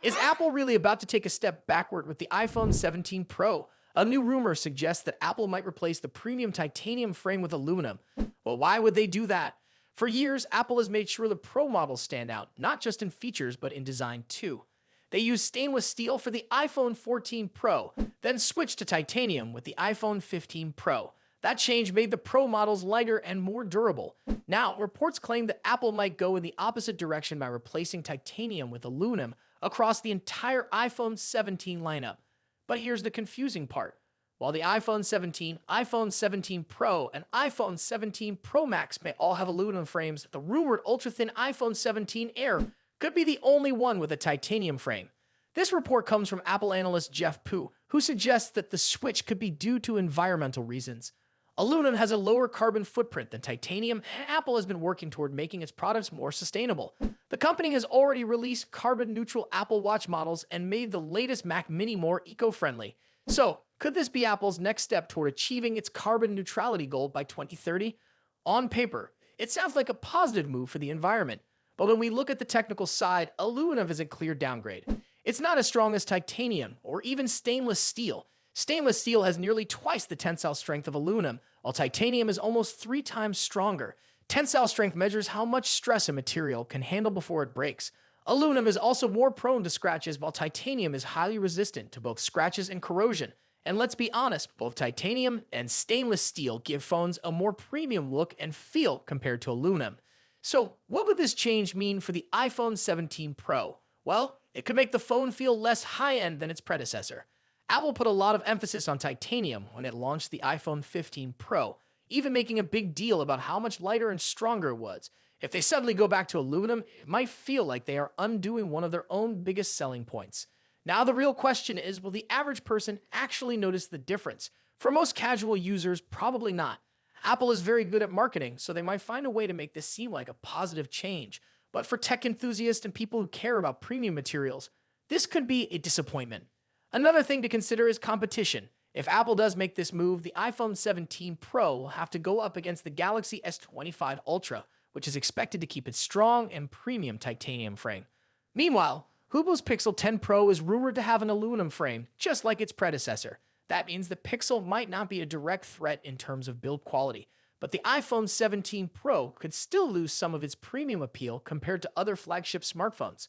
Is Apple really about to take a step backward with the iPhone 17 Pro? A new rumor suggests that Apple might replace the premium titanium frame with aluminum. Well, why would they do that? For years, Apple has made sure the Pro models stand out, not just in features, but in design too. They used stainless steel for the iPhone 14 Pro, then switched to titanium with the iPhone 15 Pro. That change made the Pro models lighter and more durable. Now, reports claim that Apple might go in the opposite direction by replacing titanium with aluminum across the entire iPhone 17 lineup. But here's the confusing part. While the iPhone 17, iPhone 17 Pro, and iPhone 17 Pro Max may all have aluminum frames, the rumored ultra-thin iPhone 17 Air could be the only one with a titanium frame. This report comes from Apple analyst Jeff Pu, who suggests that the switch could be due to environmental reasons. Aluminum has a lower carbon footprint than titanium, and Apple has been working toward making its products more sustainable. The company has already released carbon-neutral Apple Watch models and made the latest Mac Mini more eco-friendly. So, could this be Apple's next step toward achieving its carbon neutrality goal by 2030? On paper, it sounds like a positive move for the environment. But when we look at the technical side, aluminum is a clear downgrade. It's not as strong as titanium or even stainless steel. Stainless steel has nearly twice the tensile strength of aluminum, while titanium is almost 3 times stronger. Tensile strength measures how much stress a material can handle before it breaks. Aluminum is also more prone to scratches, while titanium is highly resistant to both scratches and corrosion. And let's be honest, both titanium and stainless steel give phones a more premium look and feel compared to aluminum. So, what would this change mean for the iPhone 17 Pro? Well, it could make the phone feel less high-end than its predecessor. Apple put a lot of emphasis on titanium when it launched the iPhone 15 Pro, even making a big deal about how much lighter and stronger it was. If they suddenly go back to aluminum, it might feel like they are undoing one of their own biggest selling points. Now the real question is, will the average person actually notice the difference? For most casual users, probably not. Apple is very good at marketing, so they might find a way to make this seem like a positive change. But for tech enthusiasts and people who care about premium materials, this could be a disappointment. Another thing to consider is competition. If Apple does make this move, the iPhone 17 Pro will have to go up against the Galaxy S25 Ultra, which is expected to keep its strong and premium titanium frame. Meanwhile, Huawei's Pixel 10 Pro is rumored to have an aluminum frame, just like its predecessor. That means the Pixel might not be a direct threat in terms of build quality, but the iPhone 17 Pro could still lose some of its premium appeal compared to other flagship smartphones.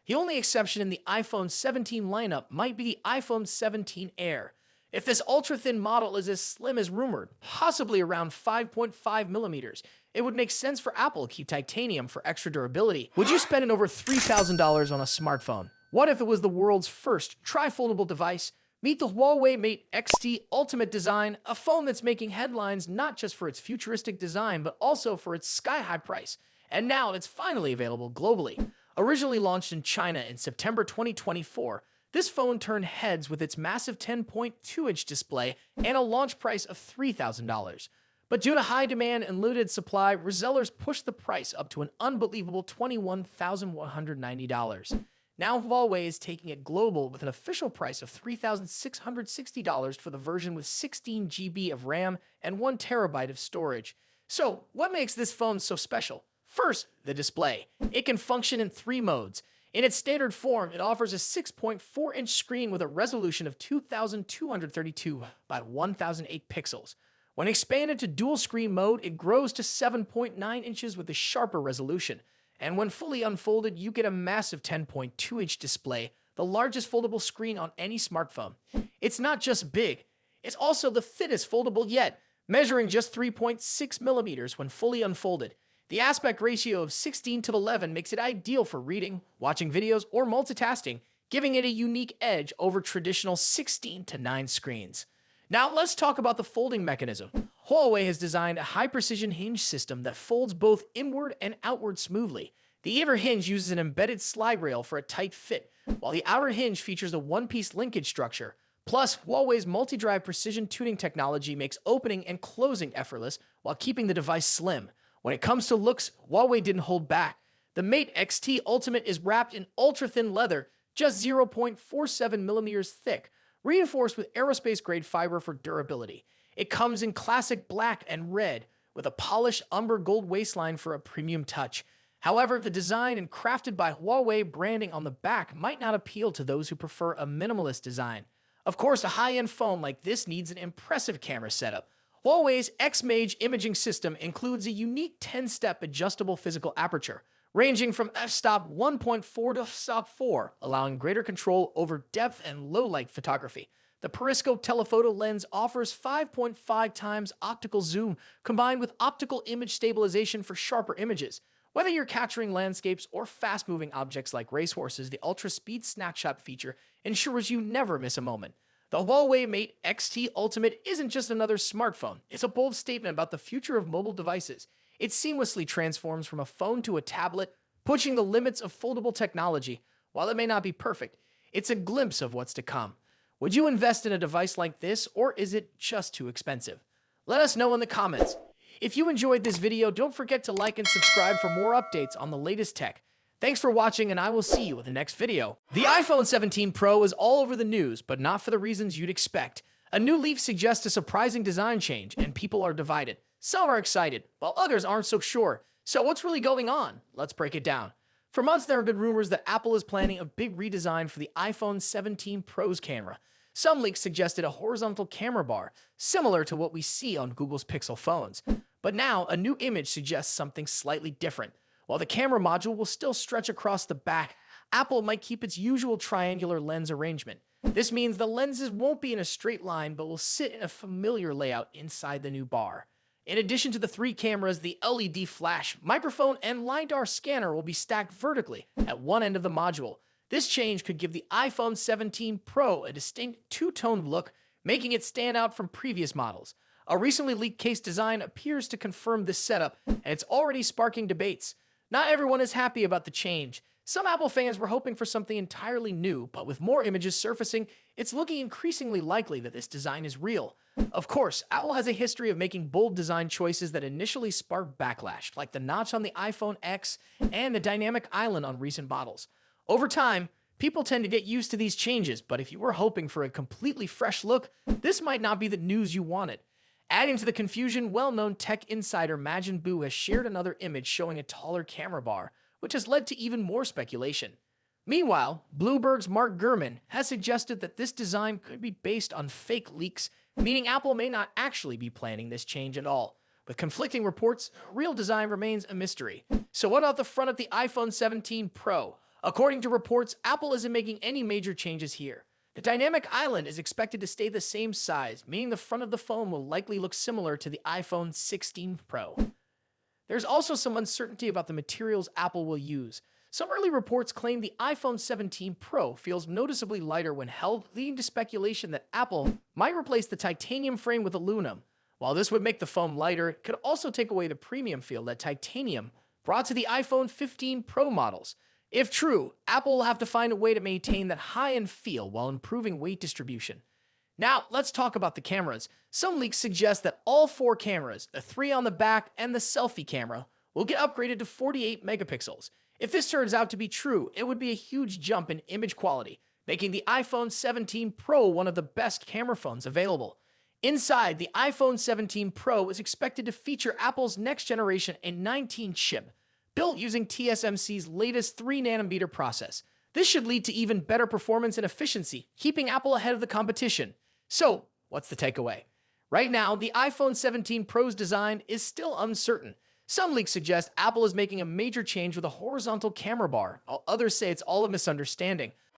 The only exception in the iPhone 17 lineup might be the iPhone 17 Air. If this ultra-thin model is as slim as rumored, possibly around 5.5 millimeters, it would make sense for Apple to keep titanium for extra durability. Would you spend over $3,000 on a smartphone? What if it was the world's first tri-foldable device? Meet the Huawei Mate XT Ultimate Design, a phone that's making headlines not just for its futuristic design, but also for its sky-high price. And now it's finally available globally. Originally launched in China in September 2024, this phone turned heads with its massive 10.2-inch display and a launch price of $3,000. But due to high demand and limited supply, resellers pushed the price up to an unbelievable $21,190. Now Huawei is taking it global with an official price of $3,660 for the version with 16 GB of RAM and 1 TB of storage. So, what makes this phone so special? First, the display. It can function in 3 modes. In its standard form, it offers a 6.4-inch screen with a resolution of 2,232 by 1,008 pixels. When expanded to dual screen mode, it grows to 7.9 inches with a sharper resolution. And when fully unfolded, you get a massive 10.2-inch display, the largest foldable screen on any smartphone. It's not just big, it's also the thinnest foldable yet, measuring just 3.6 millimeters when fully unfolded. The aspect ratio of 16:11 makes it ideal for reading, watching videos, or multitasking, giving it a unique edge over traditional 16:9 screens. Now let's talk about the folding mechanism. Huawei has designed a high-precision hinge system that folds both inward and outward smoothly. The inner hinge uses an embedded slide rail for a tight fit, while the outer hinge features a one-piece linkage structure. Plus, Huawei's multi-drive precision tuning technology makes opening and closing effortless while keeping the device slim. When it comes to looks, Huawei didn't hold back. The Mate XT Ultimate is wrapped in ultra-thin leather, just 0.47 millimeters thick, reinforced with aerospace-grade fiber for durability. It comes in classic black and red, with a polished umber gold waistline for a premium touch. However, the design and crafted by Huawei branding on the back might not appeal to those who prefer a minimalist design. Of course, a high-end phone like this needs an impressive camera setup. Huawei's X-Mage imaging system includes a unique 10-step adjustable physical aperture, ranging from f-stop 1.4 to f-stop 4, allowing greater control over depth and low-light photography. The periscope telephoto lens offers 5.5 times optical zoom, combined with optical image stabilization for sharper images. Whether you're capturing landscapes or fast-moving objects like racehorses, the ultra-speed snapshot feature ensures you never miss a moment. The Huawei Mate XT Ultimate isn't just another smartphone. It's a bold statement about the future of mobile devices. It seamlessly transforms from a phone to a tablet, pushing the limits of foldable technology. While it may not be perfect, it's a glimpse of what's to come. Would you invest in a device like this, or is it just too expensive? Let us know in the comments. If you enjoyed this video, don't forget to like and subscribe for more updates on the latest tech. Thanks for watching, and I will see you in the next video. The iPhone 17 Pro is all over the news, but not for the reasons you'd expect. A new leak suggests a surprising design change, and people are divided. Some are excited, while others aren't so sure. So what's really going on? Let's break it down. For months, there have been rumors that Apple is planning a big redesign for the iPhone 17 Pro's camera. Some leaks suggested a horizontal camera bar, similar to what we see on Google's Pixel phones. But now, a new image suggests something slightly different. While the camera module will still stretch across the back, Apple might keep its usual triangular lens arrangement. This means the lenses won't be in a straight line, but will sit in a familiar layout inside the new bar. In addition to the three cameras, the LED flash, microphone, and LiDAR scanner will be stacked vertically at one end of the module. This change could give the iPhone 17 Pro a distinct two-tone look, making it stand out from previous models. A recently leaked case design appears to confirm this setup, and it's already sparking debates. Not everyone is happy about the change. Some Apple fans were hoping for something entirely new, but with more images surfacing, it's looking increasingly likely that this design is real. Of course, Apple has a history of making bold design choices that initially spark backlash, like the notch on the iPhone X and the dynamic island on recent models. Over time, people tend to get used to these changes, but if you were hoping for a completely fresh look, this might not be the news you wanted. Adding to the confusion, well-known tech insider Majin Buu has shared another image showing a taller camera bar, which has led to even more speculation. Meanwhile, Bloomberg's Mark Gurman has suggested that this design could be based on fake leaks, meaning Apple may not actually be planning this change at all. With conflicting reports, real design remains a mystery. So what about the front of the iPhone 17 Pro? According to reports, Apple isn't making any major changes here. The dynamic island is expected to stay the same size, meaning the front of the phone will likely look similar to the iPhone 16 Pro. There's also some uncertainty about the materials Apple will use. Some early reports claim the iPhone 17 Pro feels noticeably lighter when held, leading to speculation that Apple might replace the titanium frame with aluminum. While this would make the phone lighter, it could also take away the premium feel that titanium brought to the iPhone 15 Pro models. If true, Apple will have to find a way to maintain that high-end feel while improving weight distribution. Now, let's talk about the cameras. Some leaks suggest that all four cameras, the three on the back and the selfie camera, will get upgraded to 48 megapixels. If this turns out to be true, it would be a huge jump in image quality, making the iPhone 17 Pro one of the best camera phones available. Inside, the iPhone 17 Pro is expected to feature Apple's next-generation A19 chip, built using TSMC's latest 3nm process. This should lead to even better performance and efficiency, keeping Apple ahead of the competition. So, what's the takeaway? Right now, the iPhone 17 Pro's design is still uncertain. Some leaks suggest Apple is making a major change with a horizontal camera bar, while others say it's all a misunderstanding.